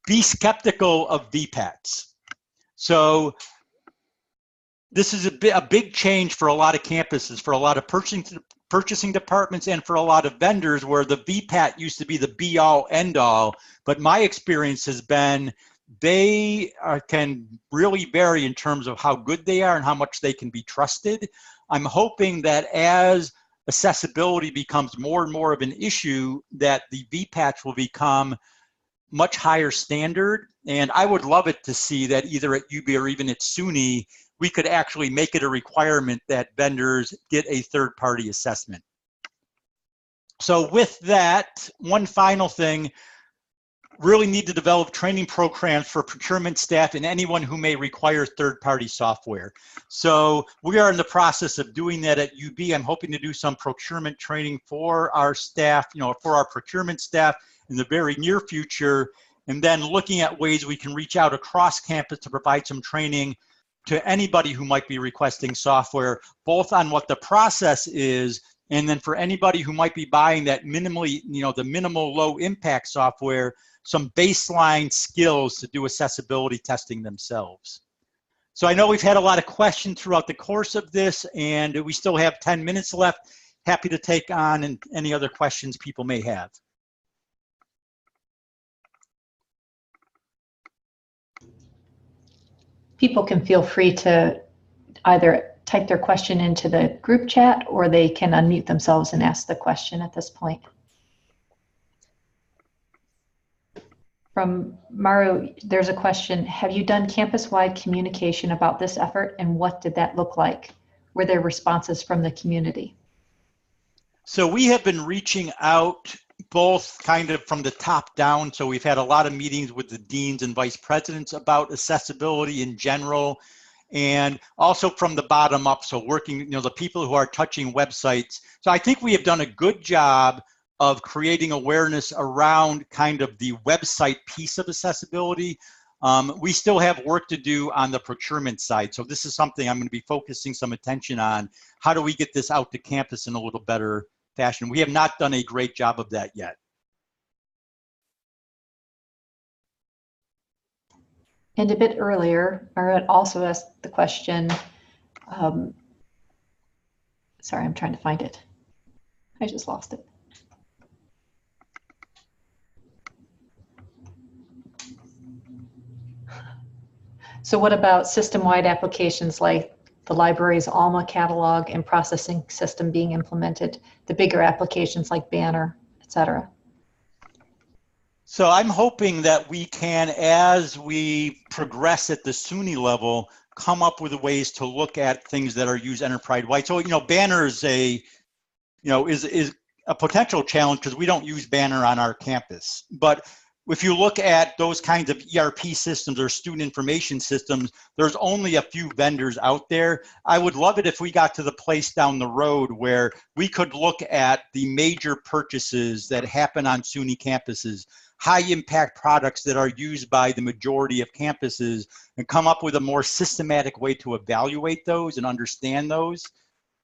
be skeptical of VPATs. So this is a big change for a lot of campuses, for a lot of purchasing departments, and for a lot of vendors, where the VPAT used to be the be all end all. But my experience has been they can really vary in terms of how good they are and how much they can be trusted. I'm hoping that as accessibility becomes more and more of an issue, that the VPATs will become much higher standard. And I would love it to see that either at UB or even at SUNY, we could actually make it a requirement that vendors get a third-party assessment. So with that, one final thing, really need to develop training programs for procurement staff and anyone who may require third-party software. So we are in the process of doing that at UB. I'm hoping to do some procurement training for our staff, for our procurement staff in the very near future, and then looking at ways we can reach out across campus to provide some training to anybody who might be requesting software, both on what the process is, and then for anybody who might be buying that minimally, the minimal low impact software, some baseline skills to do accessibility testing themselves. So I know we've had a lot of questions throughout the course of this, and we still have 10 minutes left. Happy to take on any other questions people may have. People can feel free to either type their question into the group chat, or they can unmute themselves and ask the question at this point. From Maru, there's a question. Have you done campus-wide communication about this effort, and what did that look like? Were there responses from the community? So we have been reaching out both kind of from the top down. So we've had a lot of meetings with the deans and vice presidents about accessibility in general, and also from the bottom up. So working, the people who are touching websites. So I think we have done a good job of creating awareness around kind of the website piece of accessibility. We still have work to do on the procurement side. So this is something I'm going to be focusing some attention on. How do we get this out to campus in a little better fashion? We have not done a great job of that yet. And a bit earlier, Marit also asked the question, sorry, I'm trying to find it. I just lost it. So what about system-wide applications like the library's ALMA catalog and processing system being implemented, the bigger applications like Banner, et cetera? So I'm hoping that we can, as we progress at the SUNY level, come up with ways to look at things that are used enterprise-wide. So, Banner is is a potential challenge because we don't use Banner on our campus. But if you look at those kinds of ERP systems or student information systems, there's only a few vendors out there. I would love it if we got to the place down the road where we could look at the major purchases that happen on SUNY campuses, high impact products that are used by the majority of campuses, and come up with a more systematic way to evaluate those and understand those.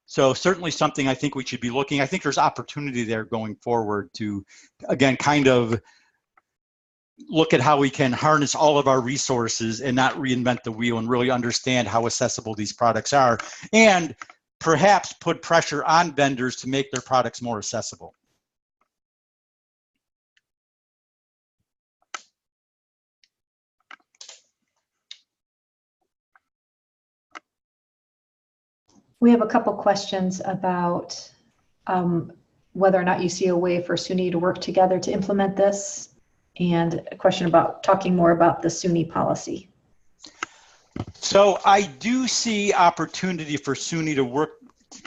So certainly something I think we should be looking. I think there's opportunity there going forward to, again, kind of look at how we can harness all of our resources and not reinvent the wheel, and really understand how accessible these products are, and perhaps put pressure on vendors to make their products more accessible. We have a couple questions about whether or not you see a way for SUNY to work together to implement this, and a question about talking more about the SUNY policy. So I do see opportunity for SUNY to work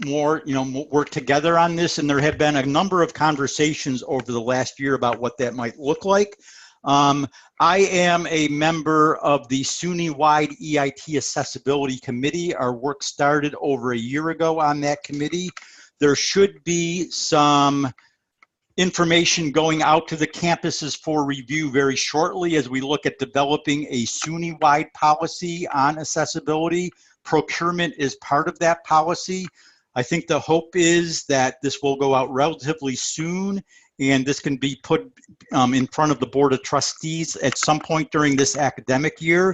more, work together on this, and there have been a number of conversations over the last year about what that might look like. I am a member of the SUNY-wide EIT Accessibility Committee. Our work started over a year ago on that committee. There should be some information going out to the campuses for review very shortly as we look at developing a SUNY-wide policy on accessibility. Procurement is part of that policy. I think the hope is that this will go out relatively soon, and this can be put in front of the Board of Trustees at some point during this academic year.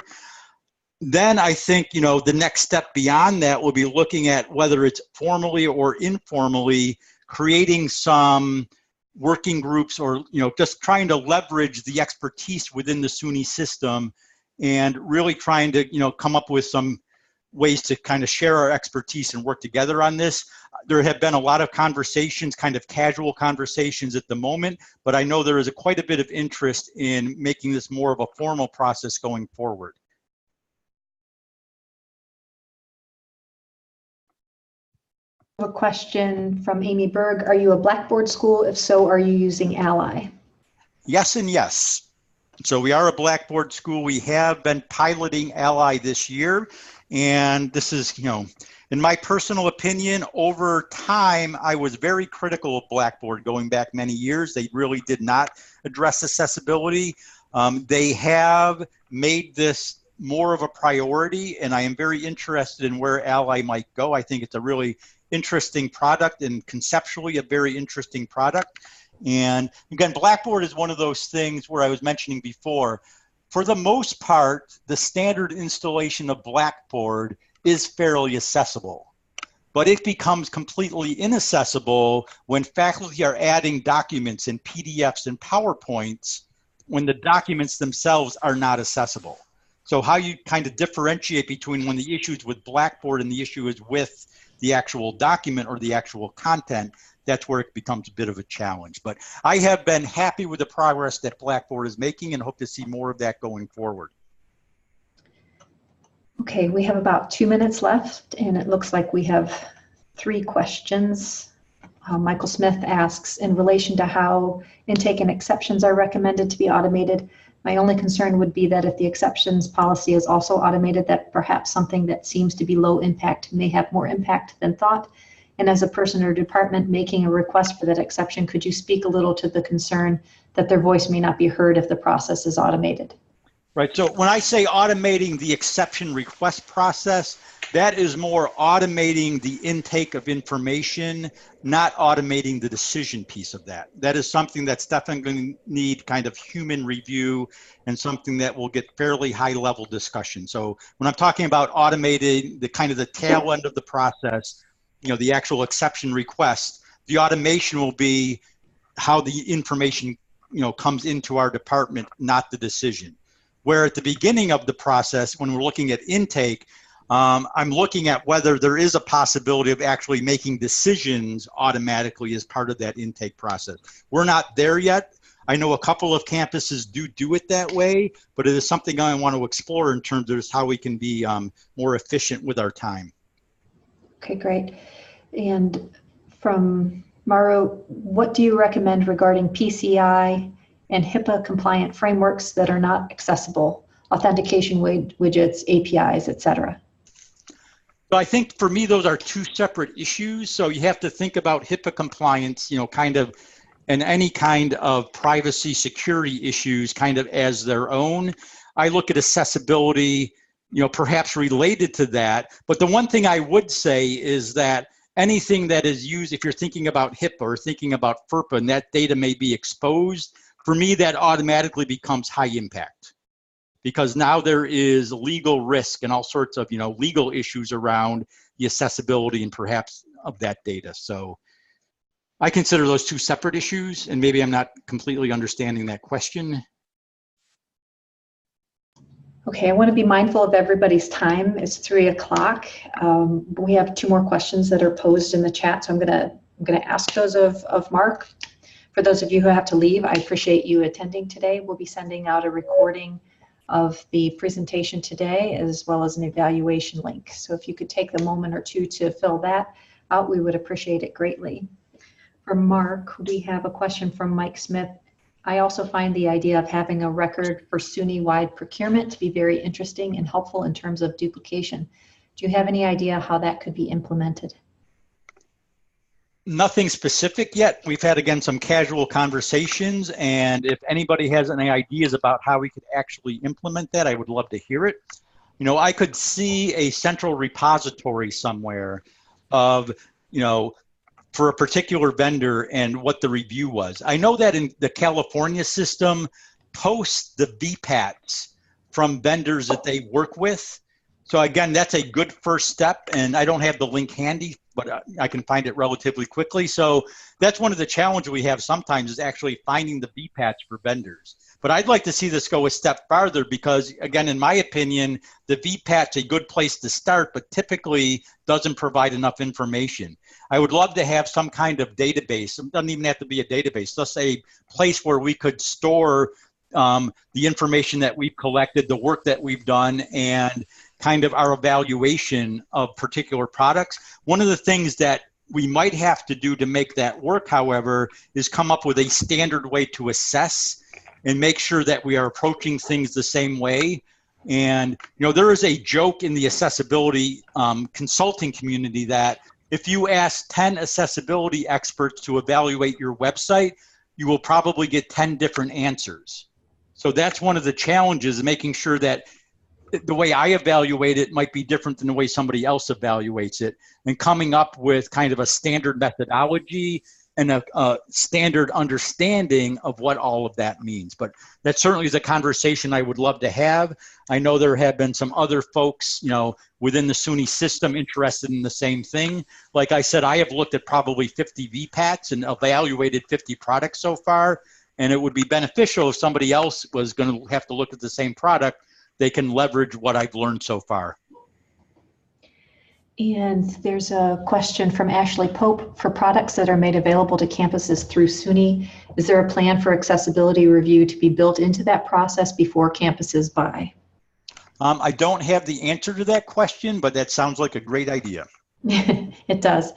Then I think, the next step beyond that will be looking at whether it's formally or informally creating some working groups, or just trying to leverage the expertise within the SUNY system, and really trying to come up with some ways to kind of share our expertise and work together on this. There have been a lot of conversations, kind of casual conversations at the moment, but I know there is quite a bit of interest in making this more of a formal process going forward. A question from Amy Berg. Are you a Blackboard school? If so, are you using Ally? Yes and yes. So we are a Blackboard school. We have been piloting Ally this year. And this is, in my personal opinion, over time, I was very critical of Blackboard going back many years. They really did not address accessibility. They have made this more of a priority, and I am very interested in where Ally might go. I think it's a really interesting product and conceptually a very interesting product. And again, Blackboard is one of those things where I was mentioning before, for the most part, the standard installation of Blackboard is fairly accessible, but it becomes completely inaccessible when faculty are adding documents in PDFs and PowerPoints when the documents themselves are not accessible. So how you kind of differentiate between when the issue is with Blackboard and the issue is with the actual document or the actual content, that's where it becomes a bit of a challenge. But I have been happy with the progress that Blackboard is making and hope to see more of that going forward. Okay, we have about 2 minutes left, and it looks like we have 3 questions. Michael Smith asks, in relation to how intake and exceptions are recommended to be automated, my only concern would be that if the exceptions policy is also automated, that perhaps something that seems to be low impact may have more impact than thought. And as a person or department making a request for that exception, could you speak a little to the concern that their voice may not be heard if the process is automated? Right, so when I say automating the exception request process, that is more automating the intake of information, not automating the decision piece of that. That is something that's definitely going to need kind of human review and something that will get fairly high level discussion. So when I'm talking about automating the kind of the tail end of the process, you know, the actual exception request, the automation will be how the information, you know, comes into our department, not the decision. Where at the beginning of the process, when we're looking at intake, I'm looking at whether there is a possibility of actually making decisions automatically as part of that intake process. We're not there yet. I know a couple of campuses do it that way, but it is something I want to explore in terms of how we can be more efficient with our time. Okay, great. And from Mauro, what do you recommend regarding PCI and HIPAA compliant frameworks that are not accessible, authentication widgets, APIs, etc.? So I think for me, those are 2 separate issues. So you have to think about HIPAA compliance, you know, kind of, and any kind of privacy security issues kind of as their own. I look at accessibility, you know, perhaps related to that. But the one thing I would say is that anything that is used, if you're thinking about HIPAA or thinking about FERPA and that data may be exposed, for me, that automatically becomes high impact, because now there is legal risk and all sorts of, you know, legal issues around the accessibility and perhaps of that data. So I consider those 2 separate issues, and maybe I'm not completely understanding that question. Okay, I want to be mindful of everybody's time. It's 3 o'clock. We have 2 more questions that are posed in the chat, so I'm gonna ask those of Mark. For those of you who have to leave, I appreciate you attending today. We'll be sending out a recording of the presentation today, as well as an evaluation link. So if you could take the moment or 2 to fill that out, we would appreciate it greatly. For Mark, we have a question from Mike Smith. I also find the idea of having a record for SUNY-wide procurement to be very interesting and helpful in terms of duplication. Do you have any idea how that could be implemented? Nothing specific yet. We've had, again, some casual conversations, and if anybody has any ideas about how we could actually implement that, I would love to hear it. You know, I could see a central repository somewhere of, you know, for a particular vendor and what the review was. I know that in the California system, posts the VPATs from vendors that they work with. So again, that's a good first step, and I don't have the link handy, but I can find it relatively quickly. So that's one of the challenges we have sometimes, is actually finding the VPATs for vendors. But I'd like to see this go a step farther, because again, in my opinion, the VPAT's a good place to start, but typically doesn't provide enough information. I would love to have some kind of database. It doesn't even have to be a database, just a place where we could store the information that we've collected, the work that we've done, and kind of our evaluation of particular products. One of the things that we might have to do to make that work, however, is come up with a standard way to assess and make sure that we are approaching things the same way. And, you know, there is a joke in the accessibility consulting community that if you ask 10 accessibility experts to evaluate your website, you will probably get 10 different answers. So that's one of the challenges, making sure that the way I evaluate it might be different than the way somebody else evaluates it, and coming up with kind of a standard methodology and a standard understanding of what all of that means. But that certainly is a conversation I would love to have. I know there have been some other folks, within the SUNY system interested in the same thing. Like I said, I have looked at probably 50 VPATs and evaluated 50 products so far. And it would be beneficial if somebody else was going to have to look at the same product. They can leverage what I've learned so far. And there's a question from Ashley Pope. For products that are made available to campuses through SUNY, is there a plan for accessibility review to be built into that process before campuses buy? I don't have the answer to that question, but that sounds like a great idea. It does.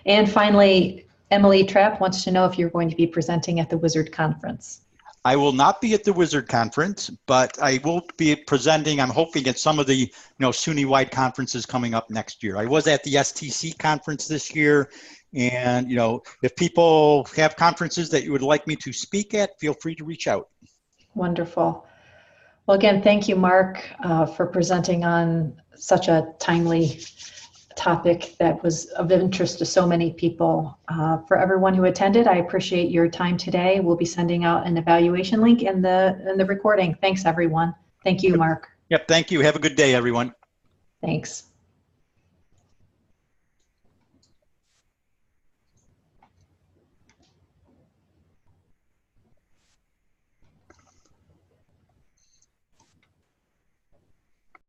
And finally, Emily Trapp wants to know if you're going to be presenting at the Wizard Conference. I will not be at the Wizard Conference, but I will be presenting, I'm hoping, at some of the SUNY-wide conferences coming up next year. I was at the STC conference this year, and if people have conferences that you would like me to speak at, feel free to reach out. Wonderful. Well, again, thank you, Mark, for presenting on such a timely topic that was of interest to so many people. For everyone who attended, I appreciate your time today. We'll be sending out an evaluation link in the recording. Thanks, everyone. Thank you, Mark. Yep, thank you. Have a good day, everyone. Thanks.